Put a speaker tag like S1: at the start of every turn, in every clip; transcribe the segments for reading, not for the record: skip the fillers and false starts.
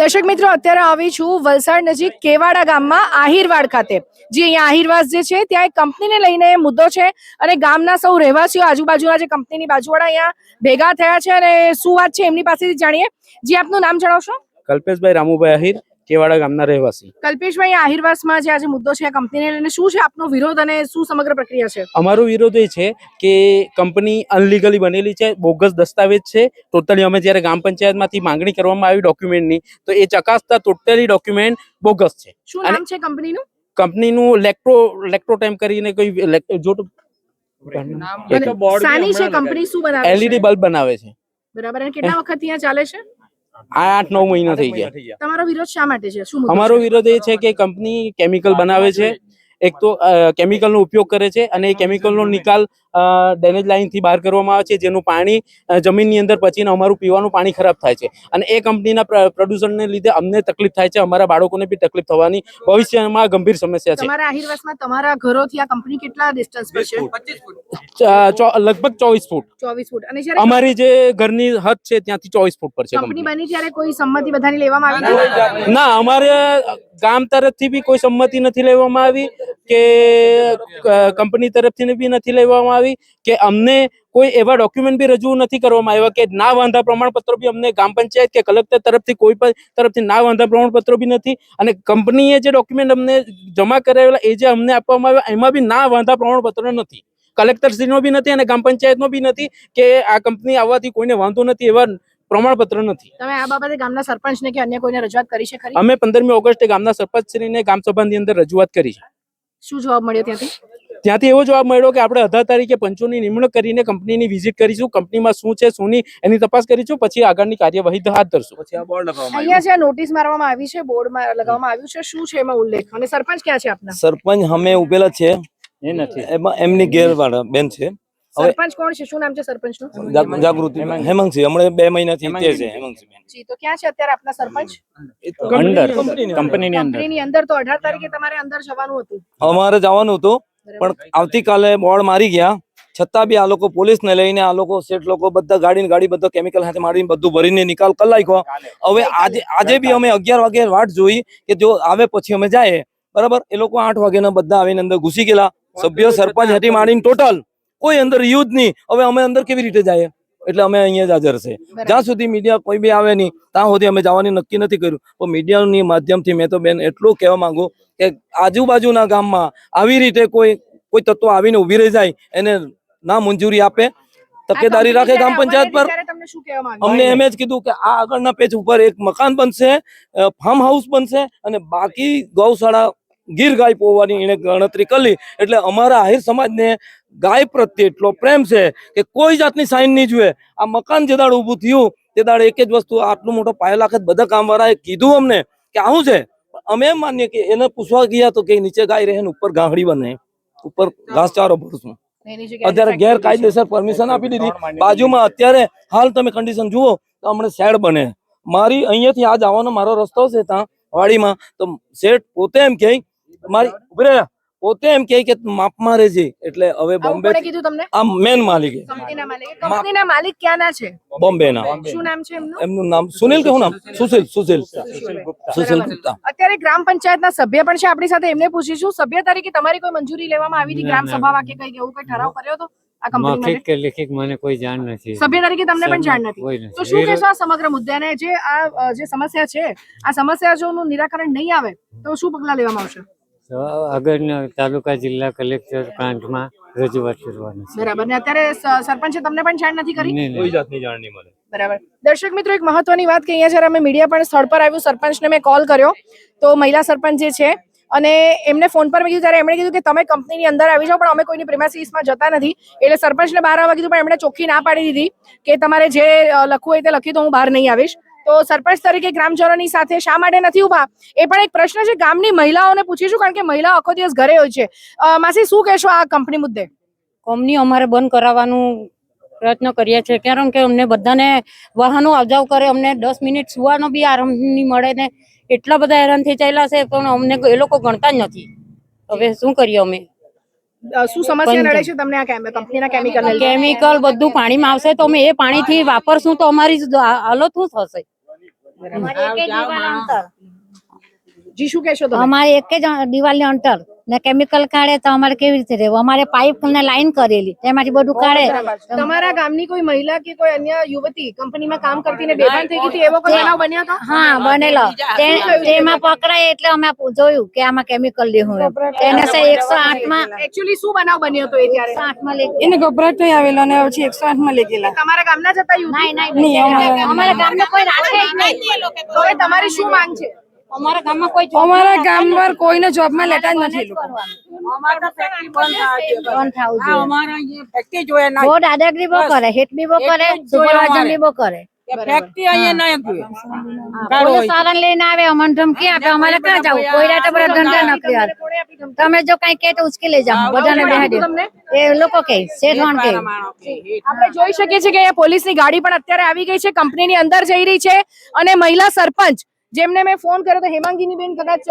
S1: દર્શક મિત્રો, અત્યારે આવી છું વલસાડ નજીક કેવાડા ગામમાં આહિરવાડ ખાતે. જે અહીંયા આહિરવાડ જે છે ત્યાં એક કંપનીને લઈને મુદ્દો છે અને ગામના સૌ રહેવાસીઓ આજુબાજુના જે કંપનીની બાજુવાળા અહીંયા ભેગા થયા છે અને શું વાત છે એમની પાસેથી જાણીએ. જી, આપનું નામ જણાવશો?
S2: કલ્પેશભાઈ રામુભાઈ આહિર, કેવાડા ગામના રહેવાસી.
S1: કલ્પેશભાઈ, આહિરવાડમાં જે આજે મુદ્દો છે આ કંપનીને લઈને શું છે આપનો વિરોધ અને શું સમગ્ર પ્રક્રિયા છે?
S2: અમારો વિરોધ એ છે કે કંપની અનલીગલી બનેલી છે, બોગસ દસ્તાવેજ છે. ટોટલી અમે જ્યારે ગ્રામ પંચાયતમાંથી માંગણી કરવામાં આવી ડોક્યુમેન્ટની તો એ ચકાસતા ટોટલી ડોક્યુમેન્ટ બોગસ છે.
S1: શું નામ છે કંપનીનું?
S2: કંપનીનું લેક્ટ્રો ટાઈમ કરીને કોઈ
S1: સાની છે કંપની, શું બનાવે છે?
S2: એલઈડી બલ્બ બનાવે છે.
S1: બરાબર. અને કેટલા વખત અહીંયા ચાલે છે?
S2: 8-9 મહિના થઈ ગયા.
S1: તમારો વિરોધ શા માટે છે? શું મુદ્દો છે?
S2: અમારો વિરોધ એ છે કે કંપની કેમિકલ બનાવે છે. એક તો કેમિકલનો ઉપયોગ કરે છે અને એ કેમિકલનો નિકાલ ડ્રેનેજ લાઇનથી બહાર કરવામાં આવે છે, જેનું પાણી જમીનની અંદર પચીને અમારું પીવાનું પાણી ખરાબ થાય છે. અને એ કંપનીના પ્રદૂષણને લીધે અમને તકલીફ થાય છે, અમારા બાળકોને બી તકલીફ થવાની ભવિષ્યમાં ગંભીર સમસ્યા છે.
S1: તમારા આહિરવાડમાં તમારા ઘરોથી આ કંપની કેટલા ડિસ્ટન્સ પર છે?
S2: લગભગ 24 ફૂટ.
S1: 24 ફૂટ. અને જ્યારે
S2: અમારી જે ઘરની હદ છે ત્યાંથી 24 ફૂટ પર છે
S1: કંપની બની ત્યારે કોઈ સંમતિ બધાની લેવામાં આવી હતી?
S2: ના, અમારે ગામ તરફથી બી કોઈ સંમતિ નથી લેવામાં આવી કે કંપની તરફથી બી નથી લેવામાં આવી કે અમને કોઈ એવા ડોક્યુમેન્ટ બી રજૂ નથી કરવામાં આવ્યા કે ના વાંધા પ્રમાણપત્રો બી અમને ગ્રામ પંચાયત કે કલેક્ટર તરફથી કોઈ પણ તરફથી ના વાંધા પ્રમાણપત્રો બી નથી. અને કંપનીએ જે ડોક્યુમેન્ટ અમને જમા કરાવેલા એ જે અમને આપવામાં આવ્યા એમાં બી ના વાંધા પ્રમાણપત્ર નથી. કલેક્ટરશ્રીનો બી નથી અને ગ્રામ પંચાયતનો બી નથી કે આ કંપની આવવાથી કોઈને વાંધો નથી એવા પ્રમાણપત્ર નથી.
S1: તમે આ બાબતે ગામના સરપંચને કે અન્ય કોઈને રજૂઆત કરી છે ખરી?
S2: અમે 15મી ઓગસ્ટે ગામના સરપંચશ્રીને ગ્રામ સભાની અંદર રજૂઆત કરી છે.
S1: શું જવાબ મળ્યો ત્યાંથી?
S2: ત્યાંથી એવો જવાબ મળ્યો કે આપણે 18 તારીખે પંચોની નિમણૂક કરીને કંપનીની વિઝિટ કરીશું, કંપનીમાં શું છે શું નહીં એની તપાસ કરીશું, પછી આગળની કાર્યવાહી હાથ ધરશું.
S1: અહીંયા જે નોટિસ મારવામાં આવી છે, બોર્ડમાં લગાવવામાં આવ્યું છે, શું છે એમાં ઉલ્લેખ? અને સરપંચ ક્યાં છે આપના?
S3: સરપંચ અમે ઉભેલા છે એ નથી, એમાં એમની ગેરવાળા બેન છે.
S1: સરપંચ કોણ છે? શું નામ છે સરપંચનું?
S3: જાગૃતિ હેમંતસિંહ, હમણાં 2 મહિનાથી તે છે હેમંતસિંહ બેન.
S1: જી, તો ક્યાં છે અત્યારે આપના સરપંચ?
S3: કંપનીની
S1: અંદર. તો 18 તારીખે તમારે અંદર જવાનું હતું?
S3: અમારે જવાનું હતું પણ આવતીકાલે બોર્ડ મારી ગયા છતાં બી આ લોકો પોલીસને લઈને આ લોકો શેઠ લોકો બધા ગાડી બધો કેમિકલ સાથે મારીને બધું ભરીને નિકાલ કરી નાખ્યો. હવે આજે બી અમે 11 વાગે વાટ જોઈ કે જો આવે પછી અમે જાય. બરાબર, એ લોકો 8 વાગ્યાના બધા આવીને અંદર ઘૂસી ગયેલા. સભ્ય સરપંચ હતી મારીને ટોટલ કોઈ અંદર યુદ્ધ નહીં. હવે અમે અંદર કેવી રીતે જાય? એટલે અમે અહીંયા જ હાજર છે. જ્યાં સુધી મીડિયા કોઈ બી આવે નહીં ત્યાં સુધી અમે જવાની નક્કી નથી કર્યું. પણ મીડિયાની માધ્યમથી મેં તો બેન એટલું કહેવા માંગુ કે આજુબાજુના ગામમાં આવી રીતે કોઈ તત્વ આવીને ઉભી રહી જાય એને ના મંજૂરી આપે, તકેદારી રાખે ગામ પંચાયત પર. અમને એમ જ કીધું કે આ આગળના પેજ ઉપર એક મકાન બનશે, ફાર્મ હાઉસ બનશે અને બાકી ગૌશાળા ગીર ગાય પોવાની એને ગણતરી કરી. એટલે અમારા આહિર સમાજને ગાય પ્રત્યે એટલો પ્રેમ છે કે કોઈ જાતની સાઈન નહીં જોઈએ. આ મકાન જે દાડે ઊભું થયું તે દાડે એક જ વસ્તુ, આટલું મોટો પાયો લાખે બધા કામવાળાએ કીધું અમને કે આવું છે. અમે એમ માનીએ કે એને પૂછવા ગયા તો કે નીચે ગાય રહે ને ઉપર ગાંહડી બને, ઉપર ઘાસચારો ભરશું. અત્યારે ગેરકાયદેસર પરમિશન આપી દીધી. બાજુમાં અત્યારે હાલ તમે કન્ડિશન જુઓ તો હમણાં શેડ બને. મારી અહીંયાથી આ જવાનો મારો રસ્તો છે ત્યાં વાડીમાં, તો શેઠ પોતે એમ કે મારી ઉભરે પોતે એમ કે માપ મારે છે. એટલે હવે બોમ્બે
S1: કીધું તમને?
S3: આ મેન માલિક
S1: કંપનીના માલિક ક્યાંના છે?
S3: બોમ્બે ના.
S1: શું નામ છે એમનું?
S3: એમનું નામ સુનિલ કે શું નામ? સુશીલ ગુપ્તા.
S1: અત્યારે ગ્રામ પંચાયતના સભ્ય પણ છે આપણી સાથે, એમને પૂછીશું. સભ્ય તરીકે તમારી કોઈ મંજૂરી લેવામાં આવી હતી ગ્રામ સભામાં કે કઈ એવું કઈ ઠરાવ કર્યો હતો આ કંપની માટે?
S4: કે લેખિત મને કોઈ જાણ નથી.
S1: સભ્ય તરીકે તમને પણ જાણ નથી. તો શું કહેશો આ સમગ્ર મુદ્દાને? જે આ જે સમસ્યા છે, આ સમસ્યા જો નું નિરાકરણ નહીં આવે તો શું પગલાં લેવામાં આવશે?
S4: આગળના તાલુકા જિલ્લા કલેક્ટર પ્રાંતમાં રજૂઆત કરવાની છે.
S1: બરાબર. ને અત્યારે સરપંચે તમને પણ જાણ નથી કરી?
S3: કોઈ જાતની જાણ નહીં મળે.
S1: બરાબર. દર્શક મિત્રો, એક મહત્વની વાત કે અહીંયા જ્યારે અમે મીડિયા પણ સ્થળ પર આવ્યું, સરપંચને મેં કોલ કર્યો તો મહિલા સરપંચ જે છે અને એમને ફોન પર મેં કીધું ત્યારે એમણે કીધું કે તમે કંપનીની અંદર આવી જાઓ પણ અમે કોઈની પ્રિમાઇસીસમાં જતા નથી. એટલે સરપંચને બહાર આવવા કીધું પણ એમણે ચોખ્ખી ના પાડી દીધી કે તમારે જે લખવું હોય તે લખી તો હું બહાર નહીં આવીશ. તો સરપંચ તરીકે ગ્રામજનોની સાથે શા માટે નથી ઉભા એ પણ એક પ્રશ્ન છે. ગામની મહિલાઓને પૂછીશું કારણ કે મહિલાઓ આખો દિવસ ઘરે હોય છે. માસી, શું કહેશો આ કંપની મુદ્દે?
S5: કંપની અમારે બંધ કરાવવાનું પ્રયત્ન કરીએ છીએ કારણ કે અમને બધાને વાહનો આવજાવ કરે, અમને 10 મિનિટ સુવાનો બી આરામ નહીં મળે ને એટલા બધા હેરાન થઈ ચાલ્યા છે પણ અમને એ લોકો ગણતા જ નથી. હવે શું કરીએ અમે?
S1: શું સમસ્યા નડે છે તમને આ કંપનીના
S5: કેમિકલ બધું પાણીમાં આવશે તો અમે એ પાણીથી વાપરશું તો અમારી હાલત શું થશે?
S1: જી શું કહેશો તમે?
S6: અમારે એક જ દિવાલની અંતર ને કેમિકલ કાઢે તો અમારે કેવી રીતે રહેવું? અમારે પાઇપ ને લાઈન કરેલી તેમાંથી બધું કાઢે.
S1: તમારા ગામની કોઈ મહિલા કે કોઈ અન્ય યુવતી કંપનીમાં કામ કરતી ને બેભાન થઈ ગઈ હતી, એવો કોઈ બનાવ બન્યો હતો?
S6: હા બનેલો. તેમાં પકડાય એટલે અમે જોયું કે આમાં કેમિકલ લેવું એમ. તેને 108 માં
S1: એકચ્યુઅલી શું બનાવ બન્યો હતો એ ત્યારે?
S6: 108 માં લઈ
S7: એને ગભરાટ થઈ આવેલો અને પછી 108 માં લઈ ગયેલા.
S1: તમારા ગામના જ હતા યુવતી?
S6: અમારા ગામમાં કોઈ રાખે જ નહીં.
S1: તો હવે તમારી શું માંગ છે?
S6: અમારા ગામમાં કોઈ
S7: અમારા ગામમાં કોઈને જોબમાં લેતા જ નથી એ લોકો.
S6: બંધ થવું જોઈએ. બહુ દાદાગીરી બહુ કરે, હેટબી બહુ કરે, સુપરવાઇઝર બી બહુ કરે. પોલીસ વાળાને લઈને આવે, અમને ધમકી આપે, અમારે ક્યાં જવું? કોઈ રાતે બધા ધંધા ન કર્યા. તમે જો કઈ કે તો ઉચકી લઈ જાઓ, બધાને બેહાડી દો. એ લોકો કે શેઠવાણ કે
S1: આપણે જોઈ શકીએ છીએ કે અહીંયા પોલીસની ગાડી પણ અત્યારે આવી ગઈ છે, કંપનીની અંદર જઈ રહી છે અને મહિલા સરપંચ જેમને મેં ફોન કર્યો તો હેમાંગીની બેન કદાચ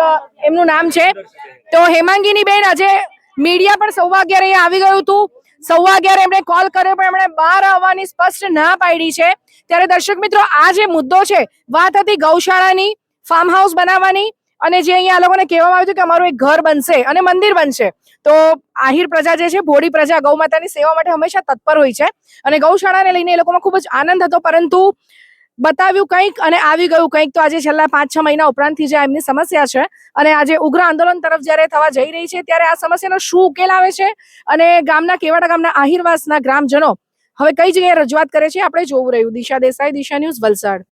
S1: એમનું નામ છે, તો હેમાંગીની બેન આજે મીડિયા પણ 11:15 અહીંયા આવી ગયું હતું. 11:15 એમણે કોલ કર્યો પણ એમણે બહાર આવવાની સ્પષ્ટ ના પાડી છે. ત્યારે દર્શક મિત્રો, આ જે મુદ્દો છે, વાત હતી ગૌશાળાની, ફાર્મ હાઉસ બનાવવાની, અને જે અહીંયા આ લોકોને કહેવામાં આવ્યું હતું કે અમારું એક ઘર બનશે અને મંદિર બનશે. તો આહિર પ્રજા જે છે, ભોળી પ્રજા ગૌ માતાની સેવા માટે હંમેશા તત્પર હોય છે અને ગૌશાળાને લઈને એ લોકોમાં ખૂબ જ આનંદ હતો, પરંતુ બતાવ્યું કંઈક અને આવી ગયું કંઈક. તો આજે છેલ્લા 5-6 મહિના ઉપરાંતથી જે એમની સમસ્યા છે અને આજે ઉગ્ર આંદોલન તરફ જ્યારે થવા જઈ રહી છે, ત્યારે આ સમસ્યાનો શું ઉકેલ આવે છે અને ગામના કેવાડા ગામના આહિરવાસના ગ્રામજનો હવે કઈ જગ્યાએ રજૂઆત કરે છે, આપણે જોવું રહ્યું. દિશા દેસાઈ, દિશા ન્યૂઝ, વલસાડ.